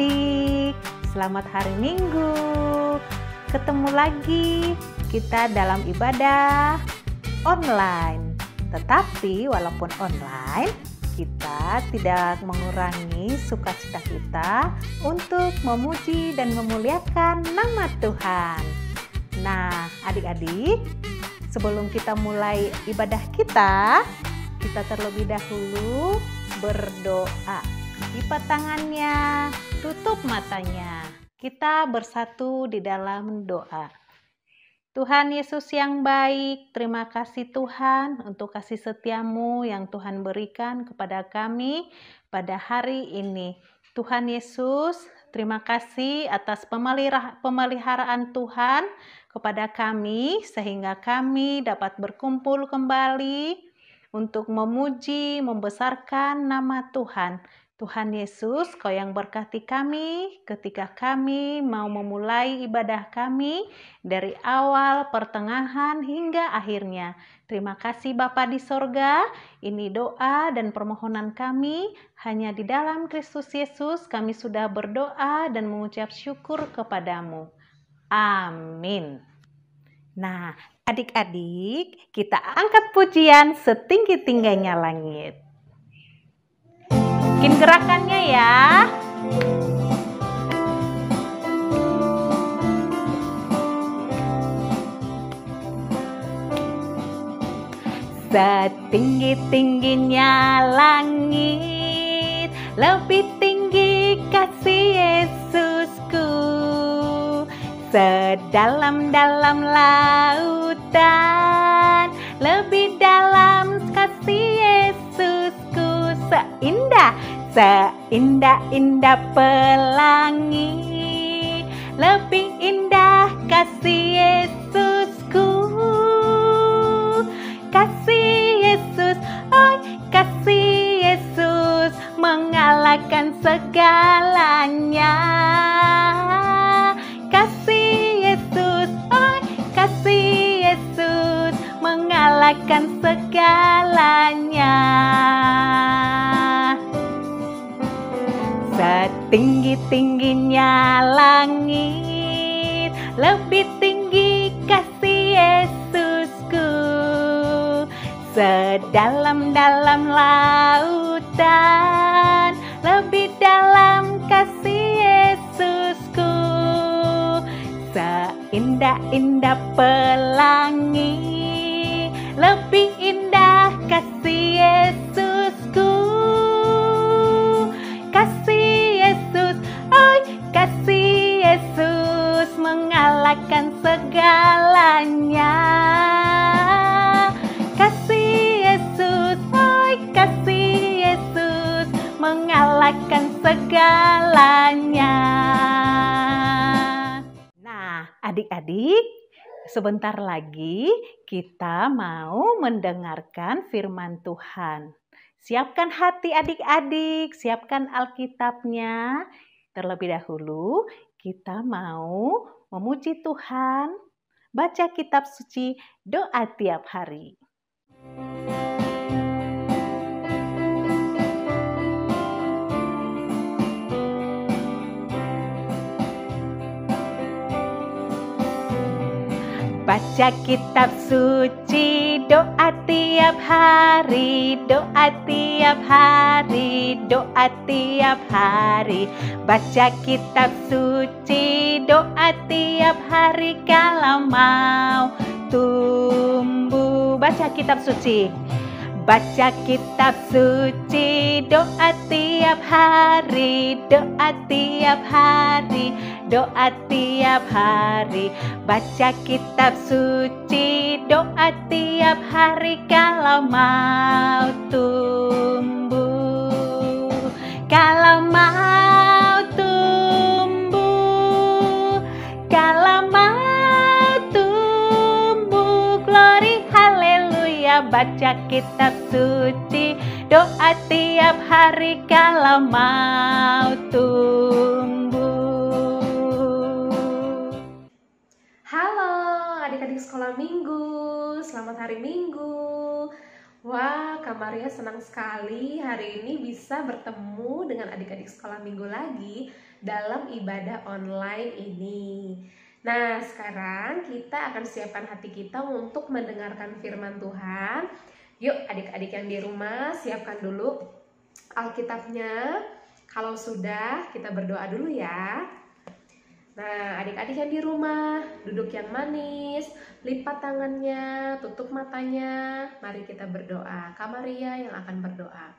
adik-adik, selamat hari Minggu. Ketemu lagi kita dalam ibadah online. Tetapi walaupun online, kita tidak mengurangi sukacita kita untuk memuji dan memuliakan nama Tuhan. Nah, adik-adik, sebelum kita mulai ibadah kita terlebih dahulu berdoa. Lipat tangannya, tutup matanya. Kita bersatu di dalam doa. Tuhan Yesus yang baik, terima kasih Tuhan untuk kasih setiamu yang Tuhan berikan kepada kami pada hari ini. Tuhan Yesus, terima kasih atas pemeliharaan Tuhan kepada kami sehingga kami dapat berkumpul kembali untuk memuji, membesarkan nama Tuhan. Tuhan Yesus, Kau yang berkati kami ketika kami mau memulai ibadah kami dari awal, pertengahan, hingga akhirnya. Terima kasih Bapa di sorga, ini doa dan permohonan kami. Hanya di dalam Kristus Yesus kami sudah berdoa dan mengucap syukur kepadamu. Amin. Nah, adik-adik, kita angkat pujian setinggi-tingginya langit. Bikin gerakannya ya. Setinggi-tingginya langit, lebih tinggi kasih Yesusku. Sedalam-dalam lautan, lebih dalam kasih Yesusku. Seindah-indah pelangi, lebih indah kasih Yesusku. Kasih Yesus, oh kasih Yesus, mengalahkan segalanya. Kasih Yesus, oh kasih Yesus, mengalahkan segalanya. Setinggi-tingginya langit, lebih tinggi kasih Yesusku. Sedalam-dalam lautan, lebih dalam kasih Yesusku. Seindah-indah pelangi, lebih indah kasih Yesusku. Kasih Yesus, oh kasih Yesus, mengalahkan segalanya. Kasih Yesus, oh kasih Yesus, mengalahkan segalanya. Nah, adik-adik, sebentar lagi kita mau mendengarkan firman Tuhan. Siapkan hati adik-adik, siapkan Alkitabnya. Terlebih dahulu kita mau memuji Tuhan, baca kitab suci, doa tiap hari. Baca kitab suci, doa tiap hari, doa tiap hari, doa tiap hari. Baca kitab suci, doa tiap hari kalau mau tumbuh. Baca kitab suci. Baca kitab suci, doa tiap hari, doa tiap hari, doa tiap hari. Baca kitab suci, doa tiap hari kalau mau tumbuh. Kalau mau tumbuh, kalau mau tumbuh, glory haleluya. Baca kitab suci, doa tiap hari kalau mau tumbuh. Halo adik-adik sekolah minggu, selamat hari Minggu. Wah, Kak Maria senang sekali hari ini bisa bertemu dengan adik-adik sekolah minggu lagi. dalam ibadah online ini. Nah, sekarang kita akan siapkan hati kita untuk mendengarkan firman Tuhan. Yuk adik-adik yang di rumah, siapkan dulu Alkitabnya. Kalau sudah, kita berdoa dulu ya. Nah, adik-adik yang di rumah, duduk yang manis, lipat tangannya, tutup matanya. Mari kita berdoa. Kak Maria yang akan berdoa.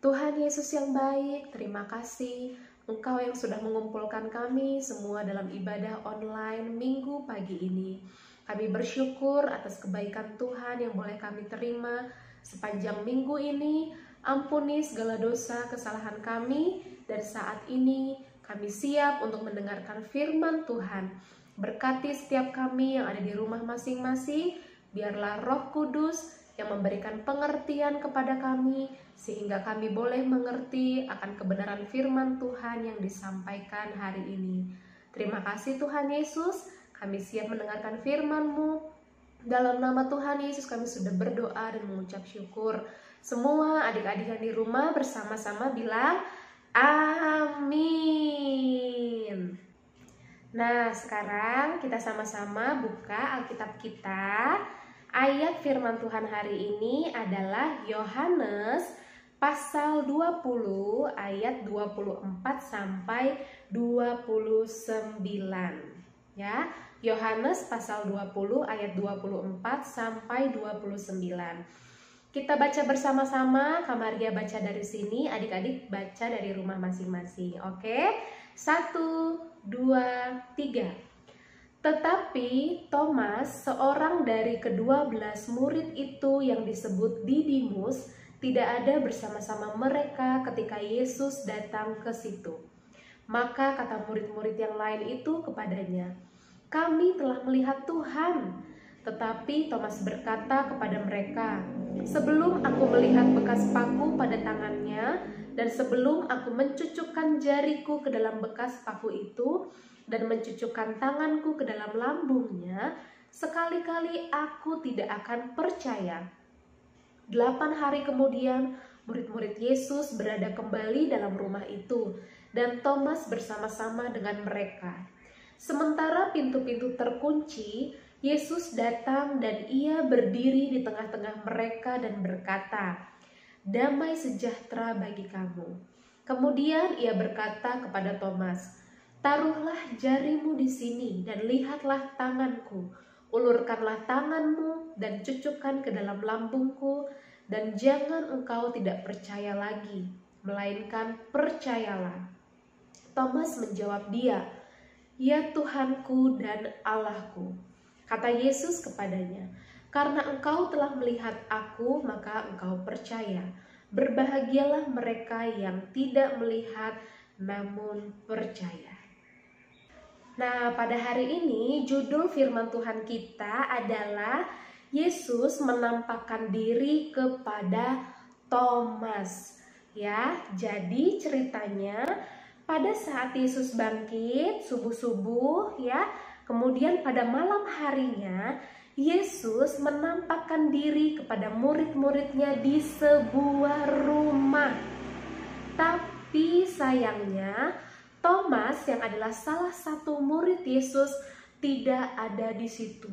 Tuhan Yesus yang baik, terima kasih Engkau yang sudah mengumpulkan kami semua dalam ibadah online minggu pagi ini. Kami bersyukur atas kebaikan Tuhan yang boleh kami terima sepanjang minggu ini. Ampuni segala dosa kesalahan kami, dan saat ini kami siap untuk mendengarkan firman Tuhan. Berkati setiap kami yang ada di rumah masing-masing. Biarlah Roh Kudus yang memberikan pengertian kepada kami, sehingga kami boleh mengerti akan kebenaran firman Tuhan yang disampaikan hari ini. Terima kasih Tuhan Yesus, kami siap mendengarkan firman-Mu. Dalam nama Tuhan Yesus kami sudah berdoa dan mengucap syukur. Semua adik-adik yang di rumah bersama-sama bilang amin. Nah, sekarang kita sama-sama buka Alkitab kita. Ayat firman Tuhan hari ini adalah Yohanes pasal 20 ayat 24 sampai 29. Ya, Yohanes pasal 20 ayat 24 sampai 29. Kita baca bersama-sama, Kak Maria baca dari sini, adik-adik baca dari rumah masing-masing. Oke? 1, 2, 3. Tetapi Thomas, seorang dari ke-12 murid itu yang disebut Didimus, tidak ada bersama-sama mereka ketika Yesus datang ke situ. Maka kata murid-murid yang lain itu kepadanya, "Kami telah melihat Tuhan." Tetapi Thomas berkata kepada mereka, "Sebelum aku melihat bekas paku pada tangannya, dan sebelum aku mencucukkan jariku ke dalam bekas paku itu, dan mencucukkan tanganku ke dalam lambungnya, sekali-kali aku tidak akan percaya." 8 hari kemudian, murid-murid Yesus berada kembali dalam rumah itu, dan Thomas bersama-sama dengan mereka. Sementara pintu-pintu terkunci, Yesus datang dan ia berdiri di tengah-tengah mereka dan berkata, "Damai sejahtera bagi kamu." Kemudian ia berkata kepada Thomas, "Taruhlah jarimu di sini dan lihatlah tanganku. Ulurkanlah tanganmu dan cucukkan ke dalam lambungku, dan jangan engkau tidak percaya lagi, melainkan percayalah." Thomas menjawab dia, "Ya Tuhanku dan Allahku." Kata Yesus kepadanya, "Karena engkau telah melihat aku, maka engkau percaya. Berbahagialah mereka yang tidak melihat namun percaya." Nah, pada hari ini judul firman Tuhan kita adalah Yesus menampakkan diri kepada Thomas. Ya, jadi ceritanya pada saat Yesus bangkit subuh-subuh ya, kemudian pada malam harinya Yesus menampakkan diri kepada murid-muridnya di sebuah rumah. Tapi sayangnya Thomas yang adalah salah satu murid Yesus tidak ada di situ.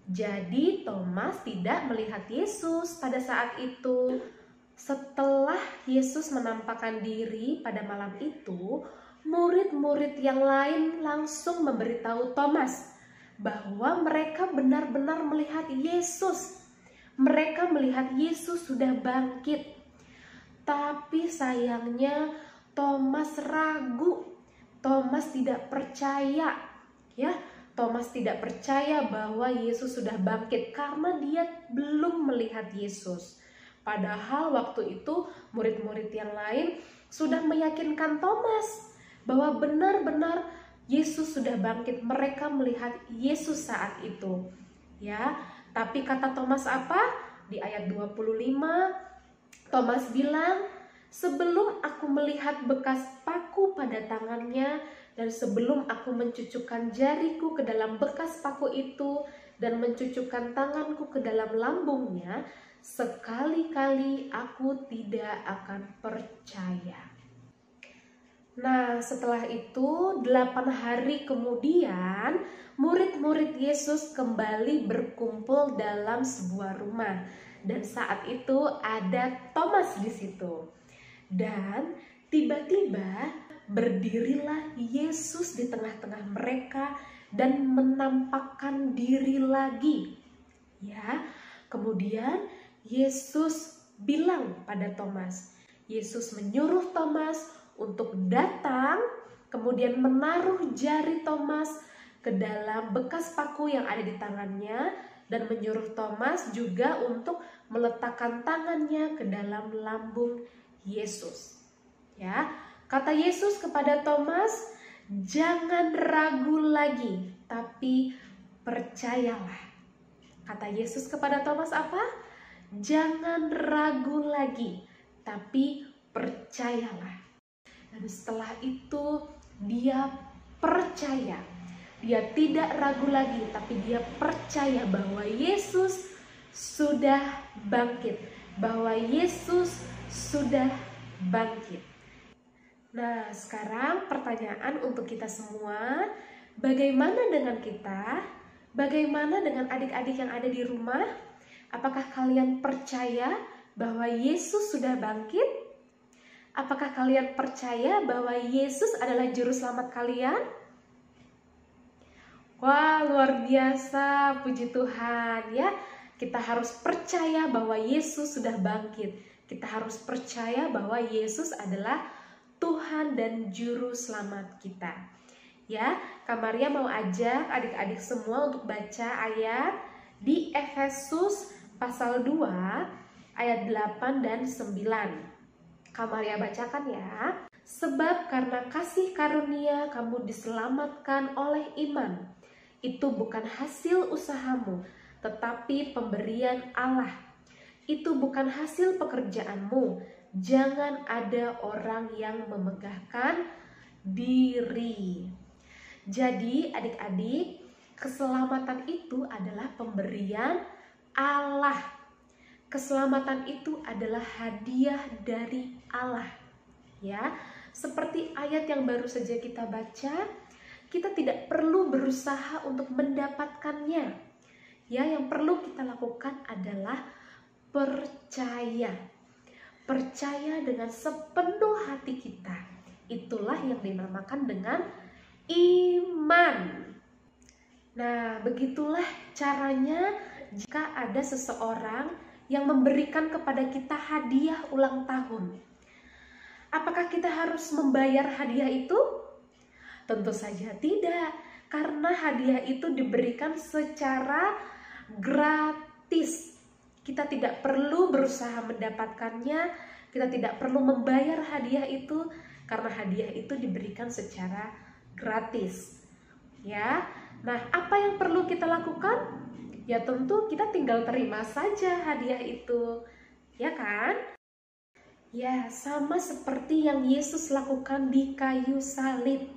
Jadi Thomas tidak melihat Yesus pada saat itu. Setelah Yesus menampakkan diri pada malam itu, murid-murid yang lain langsung memberitahu Thomas bahwa mereka benar-benar melihat Yesus. Mereka melihat Yesus sudah bangkit. Tapi sayangnya Thomas ragu. Thomas tidak percaya. Ya, Thomas tidak percaya bahwa Yesus sudah bangkit karena dia belum melihat Yesus. Padahal waktu itu murid-murid yang lain sudah meyakinkan Thomas bahwa benar-benar Yesus sudah bangkit. Mereka melihat Yesus saat itu. Ya, tapi kata Thomas apa? Di ayat 25, Thomas bilang, "Sebelum aku melihat bekas paku pada tangannya, dan sebelum aku mencucukkan jariku ke dalam bekas paku itu, dan mencucukkan tanganku ke dalam lambungnya, sekali-kali aku tidak akan percaya." Nah, setelah itu 8 hari kemudian murid-murid Yesus kembali berkumpul dalam sebuah rumah. Dan saat itu ada Thomas di situ. Dan tiba-tiba berdirilah Yesus di tengah-tengah mereka dan menampakkan diri lagi. Ya, kemudian Yesus bilang pada Thomas, Yesus menyuruh Thomas untuk datang, kemudian menaruh jari Thomas ke dalam bekas paku yang ada di tangannya, dan menyuruh Thomas juga untuk meletakkan tangannya ke dalam lambung Yesus. Ya, kata Yesus kepada Thomas, jangan ragu lagi, tapi percayalah. Kata Yesus kepada Thomas apa? Jangan ragu lagi, tapi percayalah. Dan setelah itu dia percaya. Dia tidak ragu lagi, tapi dia percaya bahwa Yesus sudah bangkit. Bahwa Yesus sudah bangkit. Nah, sekarang pertanyaan untuk kita semua, bagaimana dengan kita? Bagaimana dengan adik-adik yang ada di rumah? Apakah kalian percaya bahwa Yesus sudah bangkit? Apakah kalian percaya bahwa Yesus adalah juru selamat kalian? Wah, luar biasa, puji Tuhan ya. Kita harus percaya bahwa Yesus sudah bangkit. Kita harus percaya bahwa Yesus adalah Tuhan dan juru selamat kita. Ya, Kak Maria mau ajak adik-adik semua untuk baca ayat di Efesus pasal 2 ayat 8 dan 9. Kak Maria bacakan ya. Sebab karena kasih karunia kamu diselamatkan oleh iman. Itu bukan hasil usahamu, tetapi pemberian Allah. Itu bukan hasil pekerjaanmu. Jangan ada orang yang memegahkan diri. Jadi adik-adik, keselamatan itu adalah pemberian Allah. Keselamatan itu adalah hadiah dari Allah. Ya, seperti ayat yang baru saja kita baca, kita tidak perlu berusaha untuk mendapatkannya. Ya, yang perlu kita lakukan adalah percaya. Percaya dengan sepenuh hati kita. Itulah yang dinamakan dengan iman. Nah, begitulah caranya jika ada seseorang yang memberikan kepada kita hadiah ulang tahun. Apakah kita harus membayar hadiah itu? Tentu saja tidak, karena hadiah itu diberikan secara gratis. Kita tidak perlu berusaha mendapatkannya, kita tidak perlu membayar hadiah itu, karena hadiah itu diberikan secara gratis. Ya, nah apa yang perlu kita lakukan? Ya tentu kita tinggal terima saja hadiah itu, ya kan? Ya, sama seperti yang Yesus lakukan di kayu salib.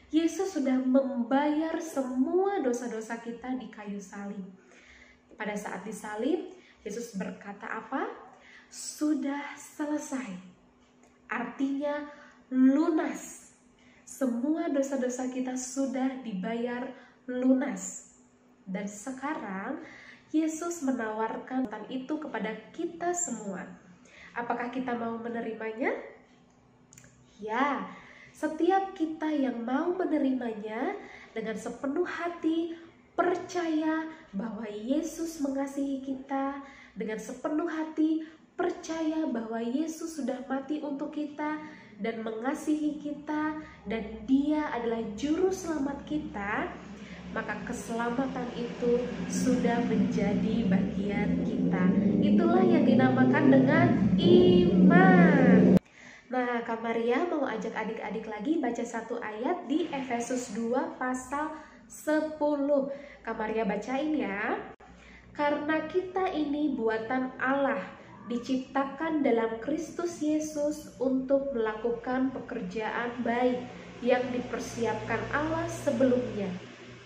Yesus sudah membayar semua dosa-dosa kita di kayu salib. Pada saat disalib, Yesus berkata apa? Sudah selesai. Artinya lunas. Semua dosa-dosa kita sudah dibayar lunas. Dan sekarang Yesus menawarkan itu kepada kita semua. Apakah kita mau menerimanya? Ya, setiap kita yang mau menerimanya dengan sepenuh hati, percaya bahwa Yesus mengasihi kita, dengan sepenuh hati percaya bahwa Yesus sudah mati untuk kita dan mengasihi kita, dan Dia adalah juru selamat kita, maka keselamatan itu sudah menjadi bagian kita. Itulah yang dinamakan dengan iman. Nah, Kak Maria mau ajak adik-adik lagi baca satu ayat di Efesus 2 pasal 10. Kak Maria bacain ya. Karena kita ini buatan Allah, diciptakan dalam Kristus Yesus untuk melakukan pekerjaan baik yang dipersiapkan Allah sebelumnya.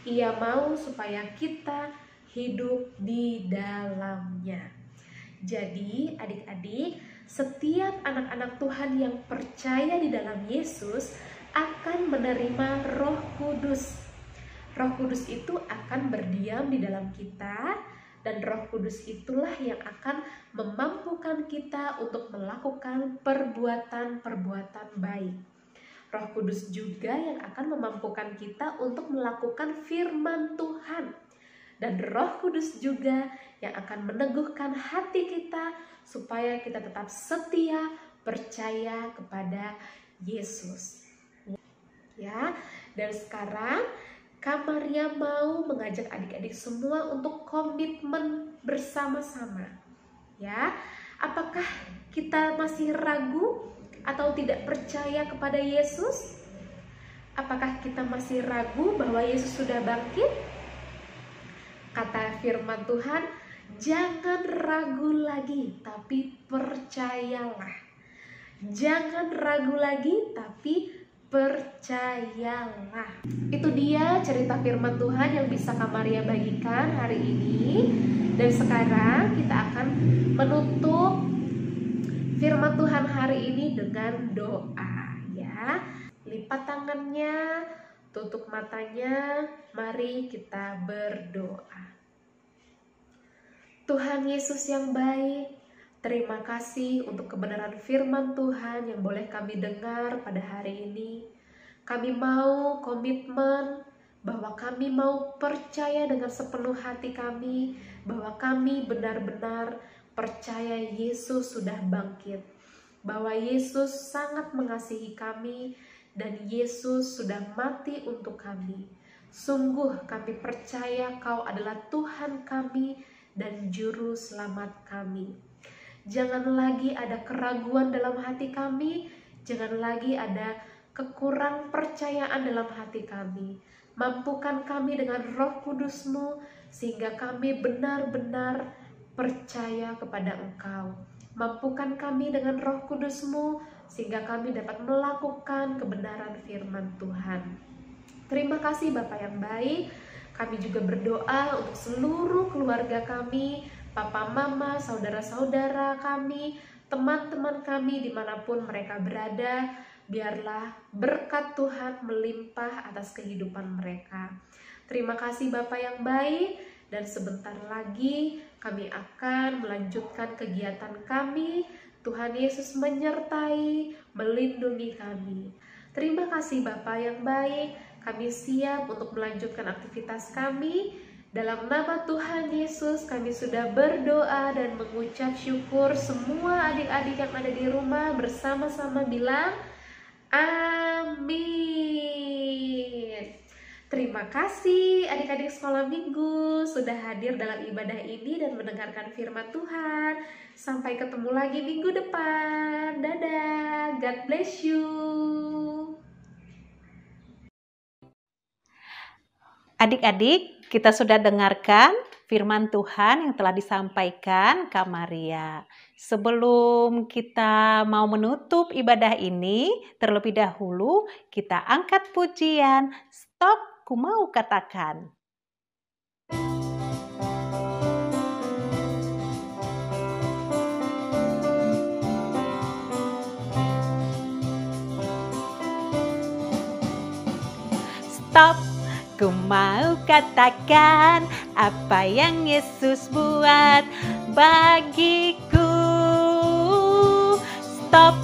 Ia mau supaya kita hidup di dalamnya. Jadi adik-adik, setiap anak-anak Tuhan yang percaya di dalam Yesus akan menerima Roh Kudus. Roh Kudus itu akan berdiam di dalam kita, dan Roh Kudus itulah yang akan memampukan kita untuk melakukan perbuatan-perbuatan baik. Roh Kudus juga yang akan memampukan kita untuk melakukan firman Tuhan. Dan Roh Kudus juga yang akan meneguhkan hati kita supaya kita tetap setia percaya kepada Yesus. Ya, dan sekarang Kak Maria mau mengajak adik-adik semua untuk komitmen bersama-sama. Ya, apakah kita masih ragu atau tidak percaya kepada Yesus? Apakah kita masih ragu bahwa Yesus sudah bangkit? Kata firman Tuhan, jangan ragu lagi, tapi percayalah. Jangan ragu lagi, tapi percayalah. Itu dia cerita firman Tuhan yang bisa Kak Maria bagikan hari ini. Dan sekarang kita akan menutup firman Tuhan hari ini dengan doa, ya. Lipat tangannya, tutup matanya, mari kita berdoa. Tuhan Yesus yang baik, terima kasih untuk kebenaran firman Tuhan yang boleh kami dengar pada hari ini. Kami mau komitmen bahwa kami mau percaya dengan sepenuh hati kami, bahwa kami benar-benar percaya Yesus sudah bangkit, bahwa Yesus sangat mengasihi kami, dan Yesus sudah mati untuk kami. Sungguh kami percaya Kau adalah Tuhan kami dan Juru Selamat kami. Jangan lagi ada keraguan dalam hati kami, jangan lagi ada kekurang percayaan dalam hati kami. Mampukan kami dengan Roh Kudus-Mu sehingga kami benar-benar percaya kepada Engkau. Mampukan kami dengan Roh Kudus-Mu sehingga kami dapat melakukan kebenaran firman Tuhan. Terima kasih Bapa yang baik. Kami juga berdoa untuk seluruh keluarga kami, papa, mama, saudara-saudara kami, teman-teman kami dimanapun mereka berada. Biarlah berkat Tuhan melimpah atas kehidupan mereka. Terima kasih Bapa yang baik, dan sebentar lagi kami akan melanjutkan kegiatan kami. Tuhan Yesus menyertai, melindungi kami. Terima kasih Bapa yang baik, kami siap untuk melanjutkan aktivitas kami. Dalam nama Tuhan Yesus kami sudah berdoa dan mengucap syukur. Semua adik-adik yang ada di rumah bersama-sama bilang amin. Terima kasih adik-adik sekolah minggu sudah hadir dalam ibadah ini dan mendengarkan firman Tuhan. Sampai ketemu lagi minggu depan. Dadah, God bless you. Adik-adik, kita sudah dengarkan firman Tuhan yang telah disampaikan Kak Maria. Sebelum kita mau menutup ibadah ini, terlebih dahulu kita angkat pujian Stop, Ku Mau Katakan. Stop, ku mau katakan apa yang Yesus buat bagiku. Stop,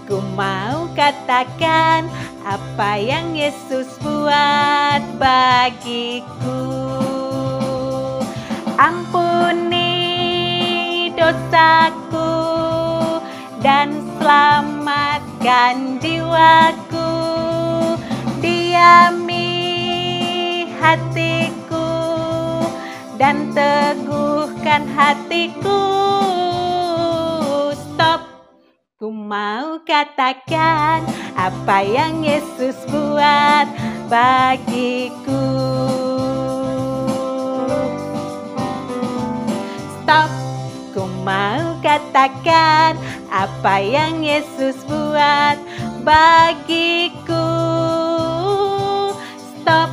ku mau katakan apa yang Yesus buat bagiku. Ampuni dosaku dan selamatkan jiwaku. Diami hatiku dan teguhkan hatiku. Stop, ku mau katakan apa yang Yesus buat bagiku. Stop, ku mau katakan apa yang Yesus buat bagiku. Stop,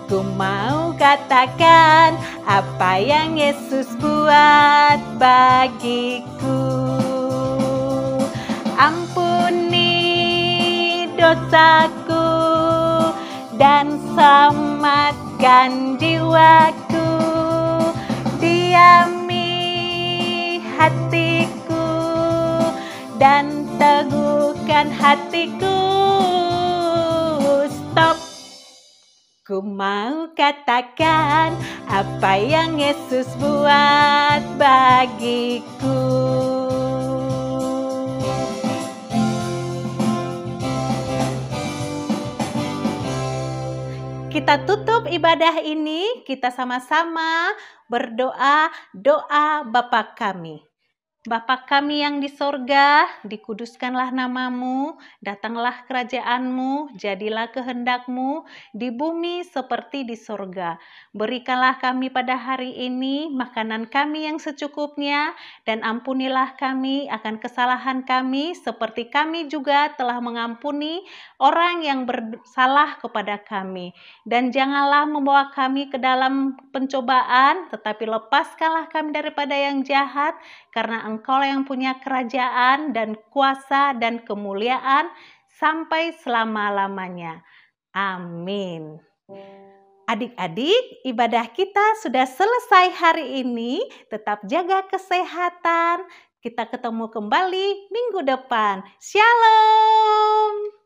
ku mau katakan apa yang Yesus buat bagiku. Ampuni dosaku dan selamatkan jiwaku. Diami hatiku dan teguhkan hatiku. Stop. Ku mau katakan apa yang Yesus buat bagiku. Kita tutup ibadah ini, kita sama-sama berdoa doa Bapa kami. Bapa kami yang di sorga, dikuduskanlah namamu, datanglah kerajaanmu, jadilah kehendakmu di bumi seperti di sorga. Berikanlah kami pada hari ini makanan kami yang secukupnya, dan ampunilah kami akan kesalahan kami seperti kami juga telah mengampuni orang yang bersalah kepada kami. Dan janganlah membawa kami ke dalam pencobaan, tetapi lepaskanlah kami daripada yang jahat, karena Engkau yang punya kerajaan dan kuasa dan kemuliaan sampai selama-lamanya. Amin. Adik-adik, ibadah kita sudah selesai hari ini. Tetap jaga kesehatan. Kita ketemu kembali minggu depan. Shalom.